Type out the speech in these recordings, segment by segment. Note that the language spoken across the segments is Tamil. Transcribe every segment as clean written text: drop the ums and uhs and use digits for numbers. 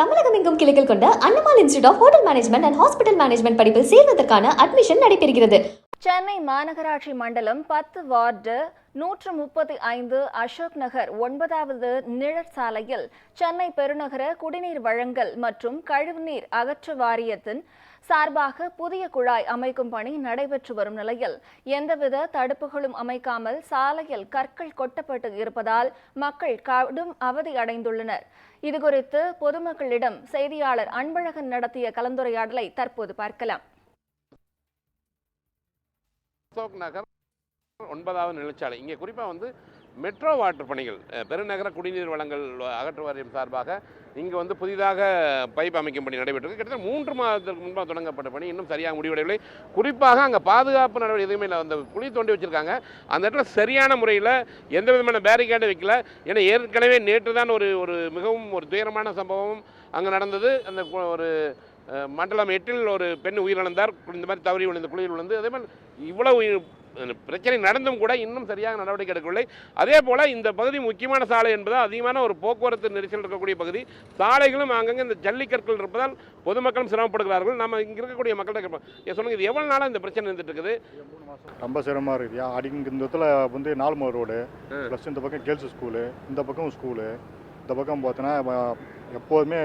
தமிழகம் எங்கும் கிளைகள் கொண்ட Annamal institute of hotel management and hospital management படிப்பில் சேர்வதற்கான அட்மிஷன் நடைபெறுகிறது. சென்னை மாநகராட்சி மண்டலம் 10 வார்டு 135 அசோக் நகர் 9வது நிழற்சாலையில் சென்னை பெருநகர குடிநீர் வழங்கல் மற்றும் கழிவுநீர் அகற்று வாரியத்தின் சார்பாக புதிய குழாய் அமைக்கும் பணி நடைபெற்று வரும் நிலையில் எந்தவித தடுப்புகளும் அமைக்காமல் சாலையில் கற்கள் கொட்டப்பட்டு இருப்பதால் மக்கள் கடும் அவதி அடைந்துள்ளனர். இதுகுறித்து பொதுமக்களிடம் செய்தியாளர் அன்பழகன் நடத்திய கலந்துரையாடலை தற்போது பார்க்கலாம். அசோக் நகர் 9வது நிழற்சாலை இங்கே குறிப்பாக மெட்ரோ வாட்டர் பணிகள் பெருநகர குடிநீர் வழங்கல் அகற்று வாரியம் சார்பாக இங்கே புதிதாக பைப் அமைக்கும் பணி நடைபெற்றது. கிட்டத்தட்ட 3 மாதத்திற்கு முன்பாக தொடங்கப்பட்ட பணி இன்னும் சரியாக முடிவடையவில்லை. குறிப்பாக அங்கே பாதுகாப்பு நடவடிக்கை எதுவுமே இல்லை. அந்த குழி தோண்டி வச்சுருக்காங்க. அந்த இடத்துல சரியான முறையில் எந்த விதமான பேரிகேடும் வைக்கல. ஏன்னா ஏற்கனவே நேற்று தான் ஒரு மிகவும் ஒரு துயரமான சம்பவம் அங்கே நடந்தது. அந்த ஒரு மண்டலம் 8 ஒரு பெண் உயிரிழந்தார். இந்த மாதிரி தவறி விழுந்த குழியில் விழுந்து. அதே மாதிரி இவ்வளவு பிரச்சனை நடந்தும் கூட இன்னும் சரியாக நடவடிக்கை எடுக்கவில்லை. அதே போல் இந்த பகுதி முக்கியமான சாலை என்பதால் அதிகமான ஒரு போக்குவரத்து நெரிசல் இருக்கக்கூடிய பகுதி. சாலைகளும் அங்கங்கே இந்த ஜல்லிக்கற்கள் இருப்பதால் பொதுமக்களும் சிரமப்படுகிறார்கள். நம்ம இங்கே இருக்கக்கூடிய மக்கள்கிட்ட சொல்லுங்கள், இது எவ்வளோ நாளாக இந்த பிரச்சனை இருந்துட்டு இருக்குது? ரொம்ப சிரமமாக இருக்குயா. இந்த இடத்துல 4 ரோடு ப்ளஸ் இந்த பக்கம் கேர்ள்ஸ் ஸ்கூலு, இந்த பக்கம் ஸ்கூலு, இந்த பக்கம் பார்த்தோன்னா எப்போதுமே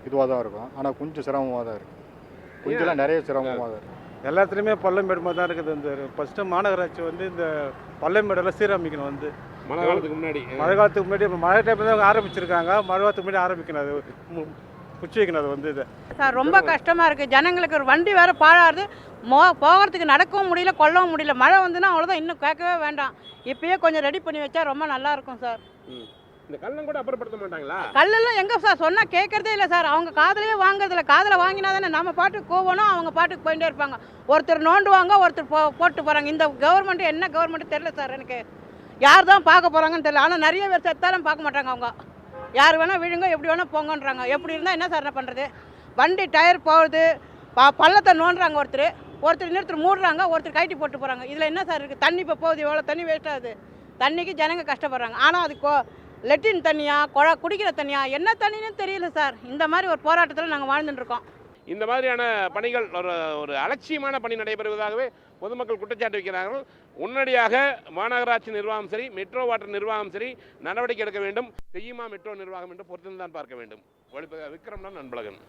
இதுவாக தான் இருக்கும். ஆனால் கொஞ்சம் சிரமமாக தான் இருக்குது. கொஞ்சம் நிறைய சிரமமாக தான் இருக்குது. எல்லாத்துலேயுமே பள்ளமேடுமா தான் இருக்குது. இந்த ஃபஸ்ட்டு மாநகராட்சி இந்த பள்ளமேடெல்லாம் சீரமைக்கணும். மழை காலத்துக்கு முன்னாடி மழை டைமில் தான் ஆரம்பிச்சிருக்காங்க. மழை காலத்துக்கு முன்னாடி ஆரம்பிக்கணும். அது குச்சி வைக்கணும். அது இது சார் ரொம்ப கஷ்டமாக இருக்குது. ஜனங்களுக்கு ஒரு வண்டி வேறு பாழாது, போகிறதுக்கு நடக்கவும் முடியல, கொல்லவும் முடியல. மழை வந்துன்னா அவ்வளோதான், இன்னும் கேட்கவே வேண்டாம். இப்பயே கொஞ்சம் ரெடி பண்ணி வச்சா ரொம்ப நல்லா இருக்கும் சார். இந்த கல்லம் கூட அப்புறப்படுத்த மாட்டாங்களா? கல்லெல்லாம் எங்கே சார் சொன்னால் கேட்கறதே இல்லை சார். அவங்க காதலையே வாங்குறதில்ல. காதில் வாங்கினா தானே நம்ம பாட்டுக்கு போகணும், அவங்க பாட்டுக்கு போயிட்டே இருப்பாங்க. ஒருத்தர் நோண்டுவாங்க, ஒருத்தர் போட்டு போகிறாங்க. இந்த கவர்மெண்ட் என்ன கவர்மெண்ட் தெரியல சார். எனக்கு யார் தான் பார்க்க போகிறாங்கன்னு தெரியல. ஆனால் நிறைய பேர் செத்தாலும் பார்க்க மாட்டாங்க. அவங்க யார் வேணால் விழுங்க, எப்படி வேணால் போங்கன்றாங்க. எப்படி இருந்தால் என்ன சார் என்ன பண்ணுறது? வண்டி டயர் போகுது, பள்ளத்தை நோண்டுறாங்க. ஒருத்தர் இன்னொருத்தர் மூடுறாங்க, ஒருத்தர் கைட்டி போட்டு போகிறாங்க. இதில் என்ன சார் இருக்குது? தண்ணி இப்போ போகுது, எவ்வளோ தண்ணி வேஸ்ட் ஆகுது. தண்ணிக்கு ஜனங்க கஷ்டப்படுறாங்க. ஆனால் அது லெட்டின் தண்ணியா, குடிக்கிற தண்ணியா, என்ன தண்ணின்னு தெரியல சார். இந்த மாதிரி ஒரு போராட்டத்தில் நாங்கள் வாழ்ந்துட்டு இருக்கோம். இந்த மாதிரியான பணிகள் ஒரு அலட்சியமான பணி நடைபெறுவதாகவே பொதுமக்கள் குற்றச்சாட்டு வைக்கிறார்கள். உடனடியாக மாநகராட்சி நிர்வாகம் சரி, மெட்ரோ வாட்டர் நிர்வாகம் சரி நடவடிக்கை எடுக்க வேண்டும். செய்யுமா மெட்ரோ நிர்வாகம் என்று பொறுத்திருந்தான் பார்க்க வேண்டும். விக்ரம்தான் அன்பழகன்.